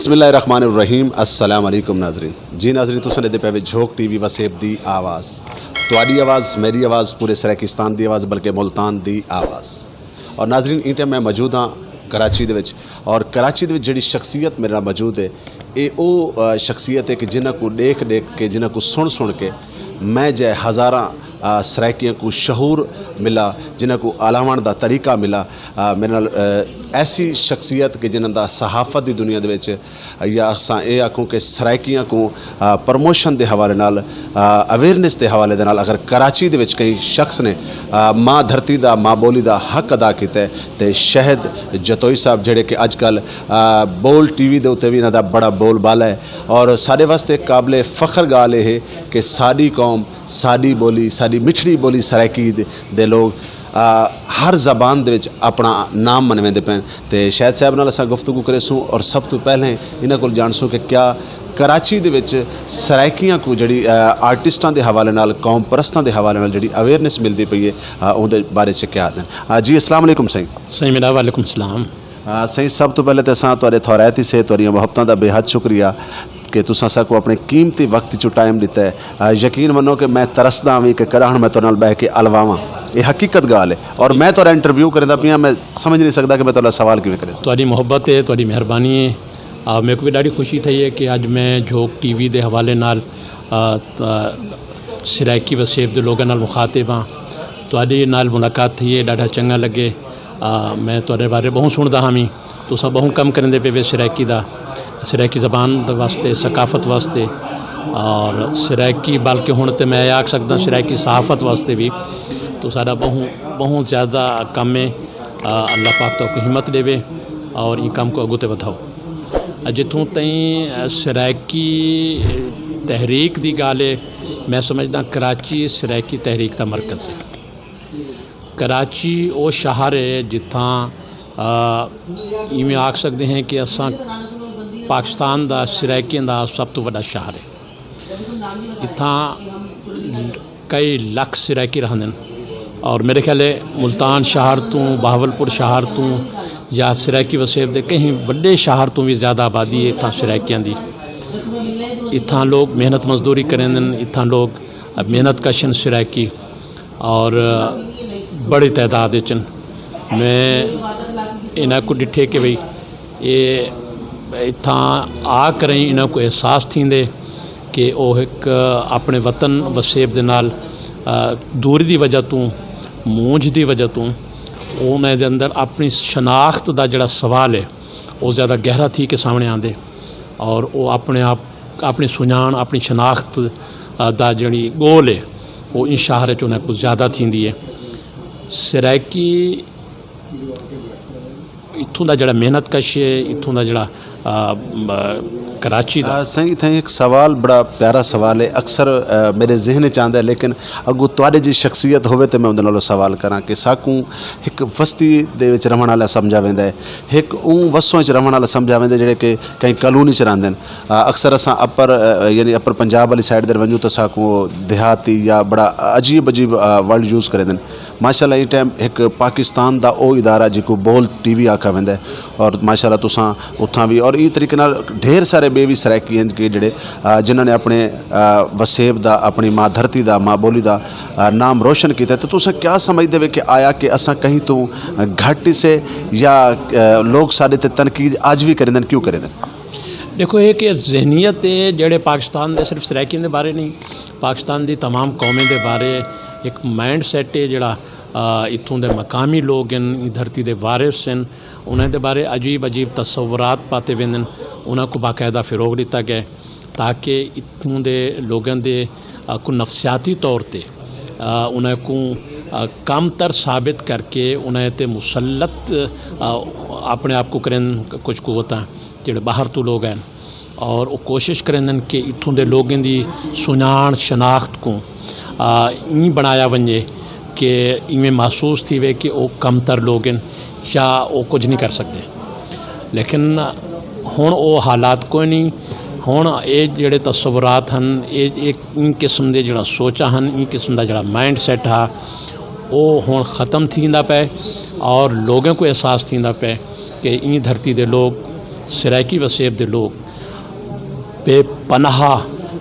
बिस्मिल्लाहिर्रहमानिर्रहीम अस्सलाम वालेकुम नाज़रीन। जी नाज़रीन, तुसीं लैंदे पे झोक टीवी वसेब दी आवाज़, तुहाडी आवाज़, मेरी आवाज़, पूरे सराकिस्तान दी आवाज़, बल्कि मुल्तान दी आवाज़। और नाज़रीन, इस टाइम मैं मौजूद हाँ कराची दे विच, और कराची दे विच जिहड़ी शख्सियत मेरे नाल मौजूद है, ये वो शख्सियत है कि जिन्हां को देख के, जिन्हां को सुन के मैं जै हज़ारां सराकियां को शहूर मिला, जिन्हां को आलावण दा तरीका मिला। मेरे नाल ऐसी शख्सियत कि जिन्हां दा सहाफ़त दी दुनिया दे विच या असां ये आखूं कि सराकियां को प्रमोशन के हवाले नाल, अवेयरनेस के हवाले नाल अगर कराची दे विच कई शख्स ने माँ धरती का, माँ बोली का हक अदा किया, तो शाहिद जतोई साहब जिहड़े कि अजकल बोल टीवी के उत्ते भी इन्हां दा बड़ा बोलबाला है। और सारे वास्ते काबिले फ़ख्र गाल है कि साडी कौम, साडी बोली, साडी मिठड़ी बोली सराकी दे लोग हर ज़बान दे विच अपना नाम मनवेंदे पैन। तो शाहिद साहब नाल असां गुफ्तगू करेसूँ और सब तो पहले इन्हां कोल जानसूँ कि क्या कराची दे विच सराकियां को जिहड़ी आर्टिस्टां दे हवाले नाल, कौम परस्तां दे हवाले नाल जिहड़ी अवेयरनेस मिलती पई है, उहदे बारे च क्या आखदे। जी अस्सलाम वालेकुम साईं। सही मेरा वालेकुम सलाम। सही, सब तो पहले तो असां तुहाडे थौरैती से तुहाडियां मुहब्बतां दा बेहद शुक्रिया कि तुसां साकू अपने कीमती वक्त चो टाइम दिता है। यकीन मनो कि मैं तरसदा भी कि करा हुण मैं तुहाडे नाल बह के अलवावां, ये हकीकत गाल है। और मैं तुहाडा इंटरव्यू करदा पिया, मैं समझ नहीं सकदा कि मैं तुहाडा सवाल किवें करे। तुहाडी मुहब्बत है, तुहाडी मेहरबानी है। मेरे को भी ॾाढी खुशी थी है कि अज मैं झोक टीवी के हवाले नाल सराकी वसेब के लोगों नाल मुखातिब हाँ। तुहाडी नाल मुलाकात थी है, ॾाढा चंगा लगे। मैं तुहाडे बारे बहुत सुनदा हाँ भी, तुसां बहुत कम करेंदे पे सराकी दा, सराकी ज़बान वास्ते, सकाफत वास्ते, और सराकी बल्कि हुण तो मैं आख सकदा सराकी सहाफत वास्ते भी तो साडा बहुत ज़्यादा कम है। अल्लाह पाक तो हिम्मत देवे और इन काम को अगू ते वधाओ। जितों ताईं सराकी तहरीक की गाल है, मैं समझदा कराची सराकी तहरीक का मरकज़ है। कराची वो शहर है जिथा इवें आख सकते हैं कि असां पाकिस्तान का सराकियों का सब तो बड़ा शहर है। इत्था कई लख सराकी रहंदे और मेरे ख्याल है मुल्तान शहर तो, बहावलपुर शहर तो या सराकी वसेब के कहीं बड़े शहर तो भी ज़्यादा आबादी है इत्था सराकियां दी। इत्था लोग मेहनत मजदूरी करेंदन, इत्था लोग मेहनत कशन सराकी, और बड़ी तादाद च मैं इन्हां को डिठे कि भाई ये इत्था आ कर इन्हां को एहसास थींदे कि वह एक अपने वतन वसेब दे नाल दूरी की वजह तो, मूंझ की वजह तो उन्हें दे अंदर अपनी शनाख्त का जोड़ा सवाल है वो ज़्यादा गहरा थी के सामने आते, और वो अपने आप अपनी सुञाण, अपनी शनाख्त का जी गोल है वो इन शहर च उन्हें कुछ ज़्यादा थी है। सराकी इत्थों का जोड़ा मेहनत कश है, इत्थों का जोड़ा कराची का। सही था, एक सवाल बड़ा प्यारा सवाल है, अक्सर मेरे जहन च आंदा है, लेकिन अगू तुहाडे जी शख्सियत होवे तो मैं उहदे नालों सवाल करा कि साकू एक बस्ती दे विच रहण वाला समझा वेंदा है, एक ऊँ वसों च रहण वाला समझा वेंदा जिहड़े कि कई कॉलोनी च रहिंदे ने। अक्सर असां यानी अपर पंजाब वाली साइड दे वंजू तो साकू देहाती या बड़ा अजीब वर्ड यूज़ करेंदे। माशाल्लाह ये टाइम एक पाकिस्तान का वो इदारा जिको बोल टीवी आखा वेंदा है, और माशाल्लाह तुसां उत्थां भी और इस तरीके नाल ढेर सारे बेबी सराकी हैं कि जिहड़े जिन्होंने अपने वसेब दा, अपनी माँ धरती का, माँ बोली का नाम रोशन किया। तो तुसां क्या समझदे वे कि आया कि असां कहीं तो घट से या लोग साडे ते तनकीद अज भी करेंदे, क्यों करेंदे? देखो एक जहनीत है जेड़े पाकिस्तान के सिर्फ सराकियों के बारे नहीं, पाकिस्तान की तमाम कौमें के बारे एक माइंड सैट है जोड़ा इत्थों के मकामी लोग हैं, धरती के वारिस हैं, उन्होंने बारे अजीब तस्वुरात पाते वेंदे, उन्होंने को बाकायदा फ़रोग दिता गया ताकि इत्थों के लोगों के को नफसियाती तौर पर उन्हें को कम तर साबित करके उन्हें ते मुसलत अपने आप को करें कुछ कुव्वतां जो बाहर तो लोग हैं, और वो कोशिश करें कि इत्थों के लोगों की सुञाण शनाख्त को इन बनाया वने कि इवें महसूस थी वे कि वो कमतर लोग हैं या वो कुछ नहीं कर सकते। लेकिन हुण वो हालात कोई नहीं, हुण ये जोड़े तस्वुरात हैं, ये इन किस्म के जो सोचा हैं, इन किस्म का जो माइंड सैट है वो हुण ख़त्म थींदा पे, और लोगों को एहसास थींदा पे कि इन धरती के लोग सराइकी वसेब दे लोग बेपनाह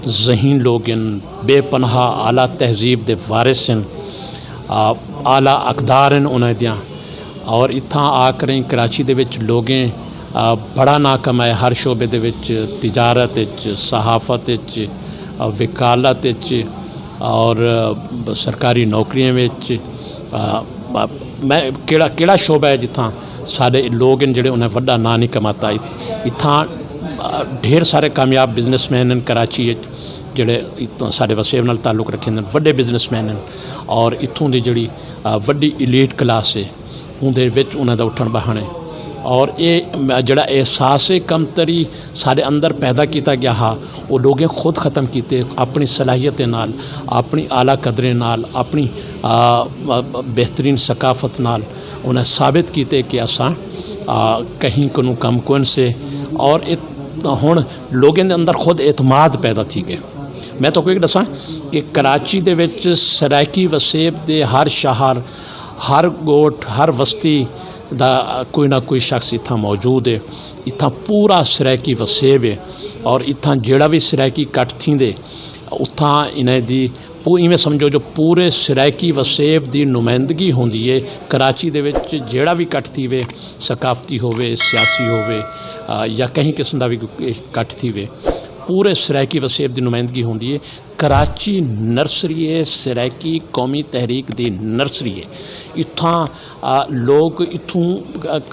ज़हीन लोग इन, बेपनाह आला तहजीब दे वारिस इन, आला अकदार इन उन्हें दियां। और इत्थां आकर कराची दे विच लोगें बड़ा ना कमाया हर शोबे दे विच, तिजारत विच, सहाफत विच, वकालत विच और सरकारी नौकरियों विच। मैं केड़ा शोबा है जित्थां साडे लोग इन जिहड़े उन्हें वड्डा ना नहीं कमाता। इत्थां ढेर सारे कामयाब बिजनेसमैन हैं कराची विच जिहड़े इत्थों साडे वसेब नाल ताल्लुक रखते हैं, वड्डे बिजनेसमैन हैं। और इत्थों दी जिहड़ी वड्डी इलीट क्लास है उहदे विच उन्हां दा उठण बहण है। और ये जड़ा एहसास कमतरी सारे अंदर पैदा किया गया हा, वो लोगें खुद ख़त्म किए अपनी सलाहियत नाल, अपनी आला कदरें नाल, अपनी बेहतरीन सकाफत नाल। उन्हें साबित किए कि असां कहीं को कम कोन से। और हुण लोगों के अंदर खुद एतमाद पैदा थी गए। मैं तो कोई दसा कि कराची दे विच सराइकी वसेब दे हर शहर, हर गोठ, हर बस्ती दा कोई ना कोई शख्स इत्थां मौजूद है। इत्थां पूरा सराइकी वसेब है। और इत्थां जेड़ा भी सराइकी कट थींदे उत्थां इन्हें दी इवें समझो जो पूरे सराइकी वसेब की नुमाइंदगी होंदी है कराची दे विच। जेड़ा भी कट थी वे, सकाफती होवे, सियासी होवे या कहीं किस्म का भी कट थी वे, पूरे सराइकी वसेब की नुमाइंदगी होंदी है। कराची नर्सरी है, सराइकी कौमी तहरीक दी नर्सरी है। इत्थां लोग इत्थों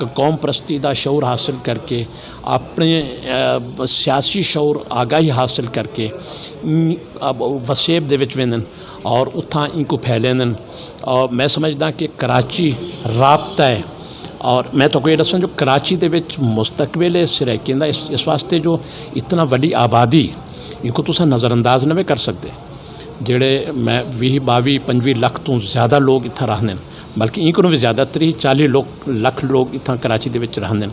कौम परस्ती का शौर हासिल करके, अपने सियासी शौर आगाही हासिल करके वसेब दे विच वेंदन और उत्थां इनको फैलेंदन। और मैं समझदा कि कराची राबता है। और मैं तो कोई दसा जो कराची दे विच मुस्तकबिल है सराइकियां दा, इस वास्ते जो इतना वड्डी आबादी इनको तुस नज़रअंदाज नहीं कर सकते। जेड़े मैं 20-22-25 लख तो ज़्यादा लोग इत्थां रहंदे, बल्कि इनको भी ज़्यादा 30-40 लख लोग इत्थां कराची दे विच रहंदे।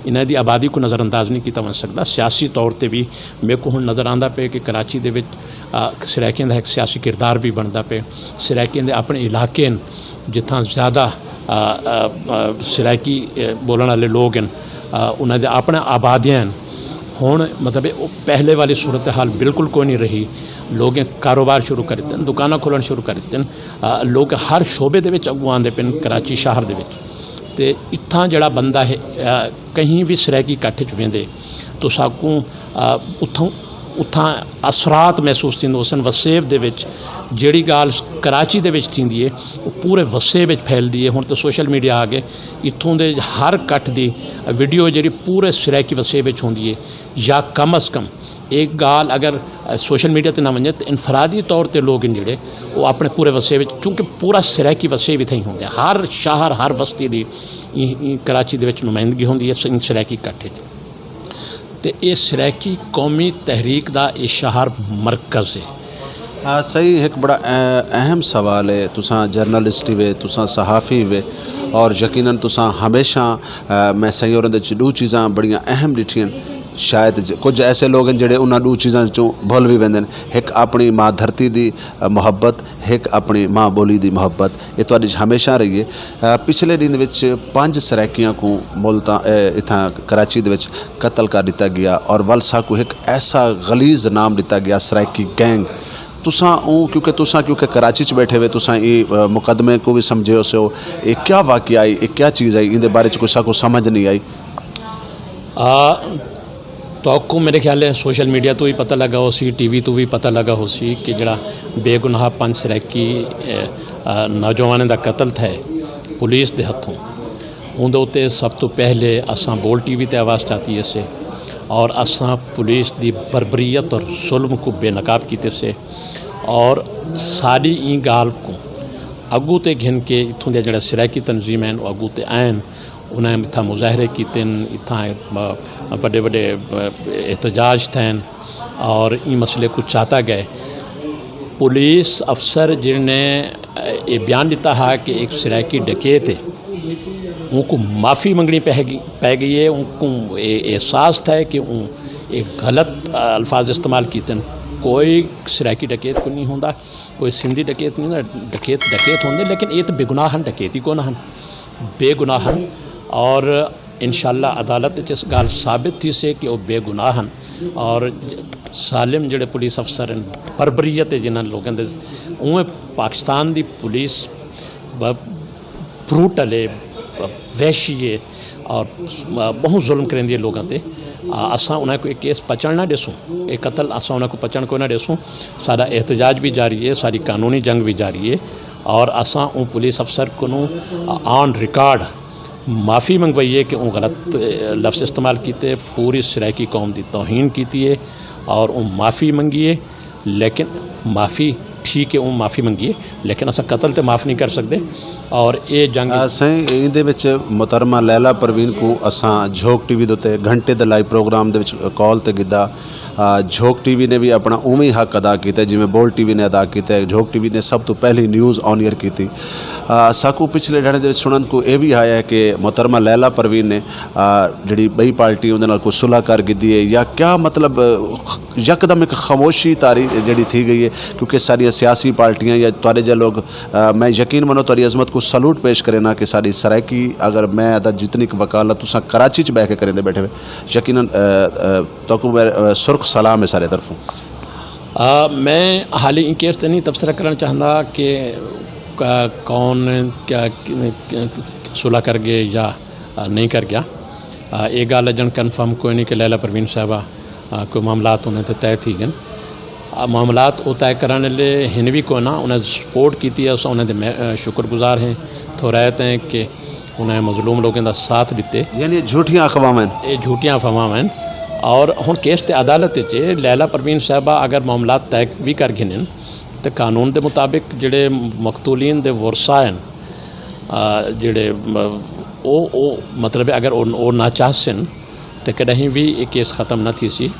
इन्हां दी आबादी को नज़रअंदाज नहीं किया जा सकता। सियासी तौर पर भी मेरे को हुण नज़र आंदा पे कि कराची दे विच सराइकियां दा एक सियासी किरदार भी बनता पे। सराइकियां दे अपने इलाके न जित्थां ज़्यादा सराइकी बोलने वाले लोग हैं, उन्होंने अपने आबादियाँ हैं। हुण मतलब पहले वाली सूरत हाल बिल्कुल कोई नहीं रही। लोग कारोबार शुरू कर दिते, दुकाना खोलना शुरू कर दिते। लोग हर शोबे दे विच अगू आंदे पे कराची शहर दे विच। ते इत्थां जड़ा बंदा है कहीं भी सराइकी कट्ठ च वेंदे तो साकू उत्थां असरात महसूस थींदे सन। वसेब दे विच जिहड़ी गाल कराची दे विच थींदी है वो पूरे वसेब विच फैलदी है। हुण तो सोशल मीडिया आ गए, इत्थों दे हर कट दी वीडियो जिहड़ी पूरे सराइकी वसेब विच होंदी है। या कम अज़ कम एक गाल अगर सोशल मीडिया ते ना वञे तो इनफरादी तौर पर लोग जिहड़े वो अपने पूरे वसेब विच, चूँकि पूरा सराइकी वसेब इत्थें ही होंदे, हर शहर हर बस्ती दी कराची दे विच नुमाइंदगी होंदी है सराइकी कट्ठ। तो ये सराइकी कौमी तहरीक का ये शहर मरकज़ है। हाँ सही, एक बड़ा अहम सवाल है। तुसां जर्नलिस्ट वे, तुसां सहाफ़ी वे और यकीनन तुसां हमेशा मैं सही और दो चीज़ां बड़ियां अहम डिठियां। शायद कुछ ऐसे लोग हैं जिहड़े उन्हां दो चीज़ां चों भुल भी वेंदे, एक अपनी माँ धरती की मुहब्बत, एक अपनी माँ बोली की मुहब्बत। ये तुहाडी हमेशा रही है। पिछले दिन विच 5 सराइकियां को इत्थां कराची दे विच कतल कर दिता गया और वलसा को एक ऐसा गलीज़ नाम दिता गया सराइकी गैंग। क्योंकि कराची च बैठे हुए तुसां ये मुकदमे को भी समझे हो, ये क्या वाक़या आई, ये क्या चीज़ आई, इनके बारे को समझ नहीं आई। तो आपको मेरे ख्याल है सोशल मीडिया तो भी पता लगा हो सी, टीवी तो भी पता लगा हो सी कि जड़ा बेगुनाह 5 सराइकी नौजवानों का कतल था पुलिस के हथों। उनके उत्ते सब तो पहले असां बोल टीवी ते आवाज़ चाहती है से और असां पुलिस की बर्बरीयत और जुल्म को बेनकाब किते से और सारी ई गाल को अगू ते घिन के इत्थों दे जड़ा सराइकी तंजीम हैं अगू ते आन। उन्हें इत्थां मुजाहरे किए, इत्थां बड़े बड़े एहतजाज थे और ई मसले को चाहता गए। पुलिस अफसर जिन्हें ये बयान दिता है कि एक सराइकी डकैत है, उनको माफ़ी मंगनी पै गई है। उनको एहसास था कि एक गलत अल्फाज इस्तेमाल किए। कोई सराइकी डकैत को नहीं होंदा, कोई सिंधी डकैत नहीं होंदा। डकैत होंगे लेकिन ये तो बेगुनाह हैं, डकैती को ना बेगुनाह हैं। और इंशाअल्लाह अदालत च इस गाल साबित थी से कि वो बेगुनाह हैं और सालिम जिहड़े पुलिस अफसर हैं बरबरीयत जिन्होंने लोगों के उवें पाकिस्तान की पुलिस ब्रूटल है वहशी है और बहुत जुल्म करेंदी है लोगों ते असां उन्हें को केस पचण ना ॾिसूं ये कत्ल असां उन्हें को पचण को ना ॾिसूं साडा एहतजाज भी जारी है सारी कानूनी जंग भी जारी है और असां उन पुलिस अफसर को ऑन रिकॉर्ड माफ़ी मंगवाई है कि उन गलत लफ्ज़ इस्तेमाल किए पूरी सराइकी कौम की तौहीन की है और उन माफ़ी मंगी है लेकिन माफ़ी ठीक है उन माफ़ी मंगी है लेकिन असां कत्ल तो माफ़ नहीं कर सकते और ये जंग सही इहदे विच मोहतरमा लैला परवीन को असां झोक टीवी दे उत्ते घंटे दे लाइव प्रोग्राम दे विच कॉल ते गिद्धा झोक टीवी ने भी अपना उवें ही हक अदा किया जिमें बोल टीवी ने अदा किया झोक टीवी ने सब तो पहली न्यूज़ ऑन ईयर की थी साकू पिछले ढाणे दे सुनन को यह भी आया है कि मोहतरमा लैला परवीन ने जी बई पार्टी उहदे नाल कोई सुलह कर गिद्धी है या क्या मतलब यकदम एक खामोशी तारी जी थी गई है क्योंकि सारिया सियासी पार्टियां या तुहाडे जे लोग मैं यकीन मनो तुहाडी अजमत को सलूट पेश करे ना कि सारी सराइकी अगर मैं अदा जितनी वकालत तुसां कराची च बह के करेंदे बैठे हुए यकीनन तो सुर्ख सलाम है सारे तरफों। मैं हाल ही केस ते नहीं तबसरा करना चाहता कि कौन क्या सुलह कर गए या नहीं कर गया ये गल जन कन्फर्म कोई नहीं कि लैला परवीन साहबा कोई मामलात उन्हें तो तय थी गए मामलात वो तय कराने लिए हिन भी को ना उन्हें सपोर्ट की है उन्हें शुक्रगुजार हैं तो रहते हैं कि उन्हें मजलूम लोगों का साथ दिते यानी झूठियाँ अफवाहें ये झूठियाँ अफवाहें और हुण केस ते अदालत च लैला परवीन साहबा अगर मामलात तय भी कर गिन तो कानून के मुताबिक जिहड़े मकतूलीन दे वरसा हैं जिहड़े ओ मतलब अगर वो नाचाहसन तो कहीं भी ये केस ख़त्म न थी सी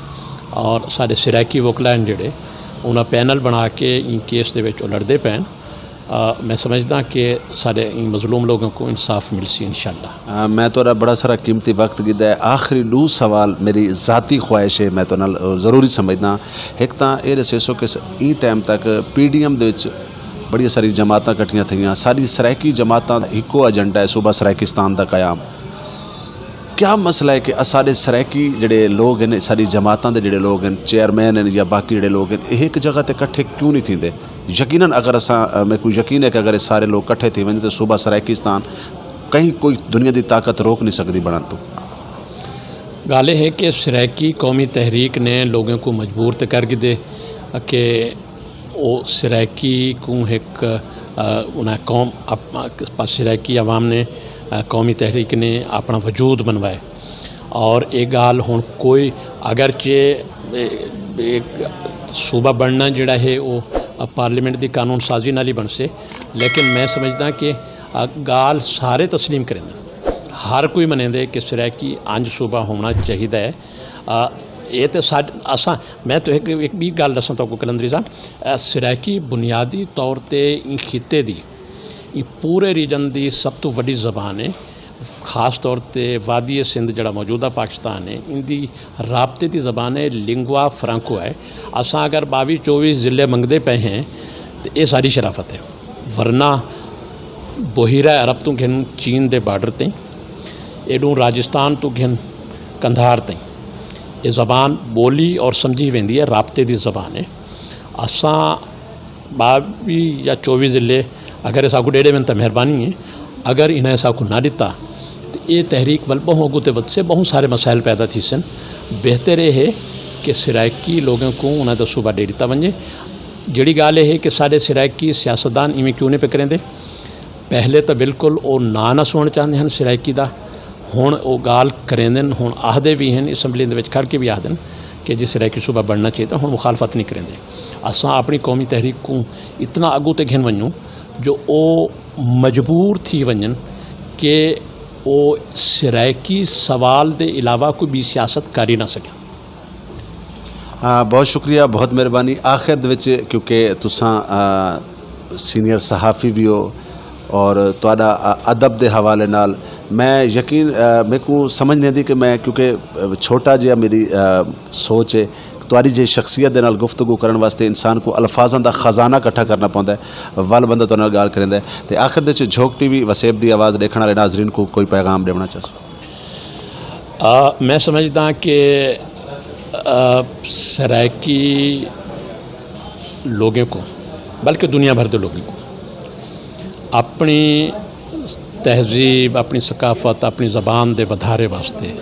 और साढ़े सिराकी वकला हैं जिहड़े उन्हें पैनल बना के इन केस दे विच लड़ते पैन मैं समझदा कि सारे मजलूम लोगों को इंसाफ मिल सी इंशाअल्लाह। मैं तो बड़ा सारा कीमती वक्त गिदा है आखिरी 2 सवाल मेरी ज़ाती ख्वाहिश है मैं तो नाल ज़रूरी समझदा एक तो ये दसो कि ई टाइम तक PDM दे विच बड़ी सारी जमातां कट्ठियां थी सारी सराइकी जमातां इको एजेंडा है सूबा सराइकिस्तान का कायम क्या मसला है कि सारे सराइकी जड़े लोग हैं सारी जमातां दे जड़े लोग हैं चेयरमैन हैं या बाकी जड़े लोग हैं एक जगह ते कट्ठे क्यों नहीं थींदे यकीनन अगर असा मैं कोई यकीन है कि अगर सारे लोग कट्ठे थी वञे तो सूबा सराइकिस्तान कहीं कोई दुनिया की ताकत रोक नहीं सकती बनन तो गाल है कि सराइकी कौमी तहरीक ने लोगों को मजबूर तो कर दे कि वो सराइकी को एक उन्हें कौम सराइकी अवाम ने कौमी तहरीक ने अपना वजूद बनवाए और एक गाल हुण कोई अगरचे एक सूबा बनना जिहड़ा है वो पार्लीमेंट की कानून साजी नाल ही बन से लेकिन मैं समझदा कि गाल सारे तस्लीम करें हर कोई मनेंदे कि सराइकी अंज सूबा होना चाहिए है ये तो असा मैं तो एक भी गल दसा तो कलंदरी साहब सराइकी बुनियादी तौर पर खिते की पूरे रीजन की सब तो वड्डी ज़बान है खास तौर पर वादी सिंध जड़ा मौजूदा पाकिस्तान है इनकी राबते की ज़बान है लिंगवा फ्रांको है असा अगर 22-24 ज़िले मंगते पे हैं तो ये सारी शराफत है वरना बोहिरा अरब तो घिन चीन के बार्डर तई एडू राजस्थान तो घिन कंधार तई ये ज़बान बोली और समझी वेंदी है राबते की ज़बान है असा 22 या 24 ज़िले अगर ऐसा को डेढ़े में तो मेहरबानी है अगर इन्हें ऐसा को ना दिता तो ये तहरीक वल बहु अगू वध से बहुत सारे मसाइल पैदा थी सन बेहतर है कि सराइकी लोगों को उन्हें तो सूबा दे दिता वजे जी गाल है कि साढ़े सराइकी सियासतदान इवें क्यों नहीं पे करेंदे पहले तो बिल्कुल वो ना सुनना चाहते हैं सराइकी का हुण वो गाल करेंदे हुण आखदे भी हैं असैम्बली दे विच खड़ के भी आखदे कि जी सराइकी सूबा बनना चाहिए हुण मुखालफत नहीं करेंदे असां अपनी कौमी तहरीक को इतना अगू ते घिन वञूं जो वो मजबूर थी वञन कि वो सराइकी सवाल के अलावा कोई भी सियासत कर ही ना सकें। बहुत शुक्रिया बहुत मेहरबानी आखिर दे विच क्योंकि तुसां सीनियर सहाफ़ी भी हो और तुहाडा अदब के हवाले नाल मैं यकीन मेरे को समझ नहीं आती कि मैं क्योंकि छोटा जिहा मेरी सोच है तुहारी जी शख्सियत दे नाल गुफ्तगू करने वास्ते इंसान को अल्फाजां दा खजाना इकट्ठा करना पौंदा है वल बंदा तुहाडे नाल गाल करेंदा है ते आखिर दे झोक टीवी वसेब दी आवाज़ देखने वाले नाजरीन को कोई पैगाम देना चाहो मैं समझदा कि सराइकी लोगों को, बल्कि दुनिया भर के लोगों को अपनी तहजीब, अपनी सकाफत, अपनी ज़बान के वधारे वास्ते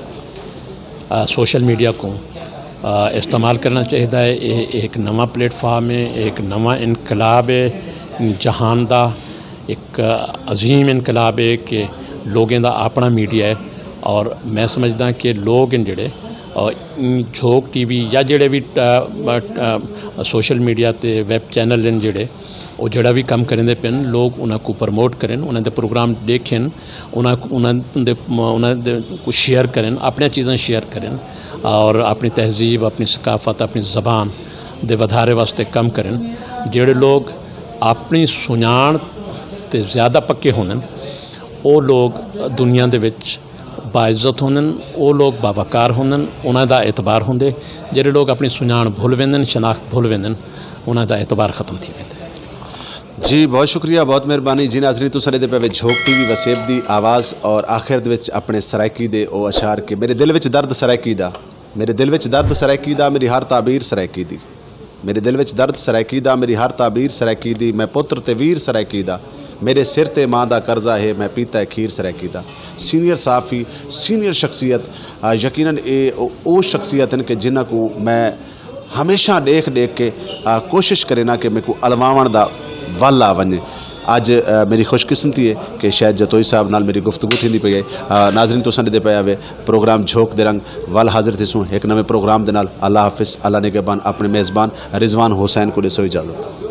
सोशल मीडिया को इस्तेमाल करना चाहिए। ये एक नवा प्लेटफार्म है, एक नवा इनकलाब है जहान दा, एक अजीम इनकलाब है कि लोगों का अपना मीडिया है। और मैं समझदा कि लोग इन जेड़े झोंक टीवी या जेड़े भी सोशल मीडिया ते वैब चैनल इन जेड़े वो जड़ा भी काम करेंदे पे लोग उनको प्रमोट करें, उन्होंने प्रोग्राम देखें, उन्होंने को शेयर करें, अपनी चीज़ें शेयर करें और अपनी तहजीब, अपनी सकाफत, अपनी ज़बान दे वधारे वास्ते कम करें। जेड़े लोग अपनी सुञाण ते ज़्यादा पक्के होंदे वो लोग दुनिया दे विच बाइज़्ज़त होंदे, वो लोग बावकार होंदे, उन्हां दा एतबार होंदे। जेड़े लोग अपनी सुञाण भुल वेंदे, शनाख्त भुल वेंदे, उन्हां दा एतबार ख़त्म थी वेंदे। जी बहुत शुक्रिया, बहुत मेहरबानी जी नाज़रीन। तुसीं दे पे झोंक टीवी वसेब दी आवाज़ और आखिर दे विच अपने सराइकी दे ओ अशार के मेरे दिल विच दर्द सराइकी दा, मेरे दिल विच दर्द सराइकी दा, मेरी हर ताबीर सराइकी दी, मेरे दिल विच दर्द सराइकी दा, मेरी हर ताबीर सराइकी दी, मैं पुत्र ते वीर सराइकी दा, मेरे सिर ते माँ दा कर्जा है, मैं पीता है खीर सराइकी दा। सीनियर साफ़ी, सीनियर शख्सियत, यकीनन ये वो शख्सियत हैं कि जिन्हां को मैं हमेशा देख देख के कोशिश करे ना कि मेरे को अलवावण दा वल आ वने। अज मेरी खुशकिस्मती है कि शायद जतोई साहब नाल मेरी गुफ्तगू थी पई है। नाज़रीन तुसां दे पे आवे प्रोग्राम झोंक दे रंग वल हाजिर थिसूं एक नवे प्रोग्राम दे नाल। अल्लाह हाफिज़, अल्लाह निगहबान। अपने मेज़बान रिजवान हुसैन को दे सो इजाज़त।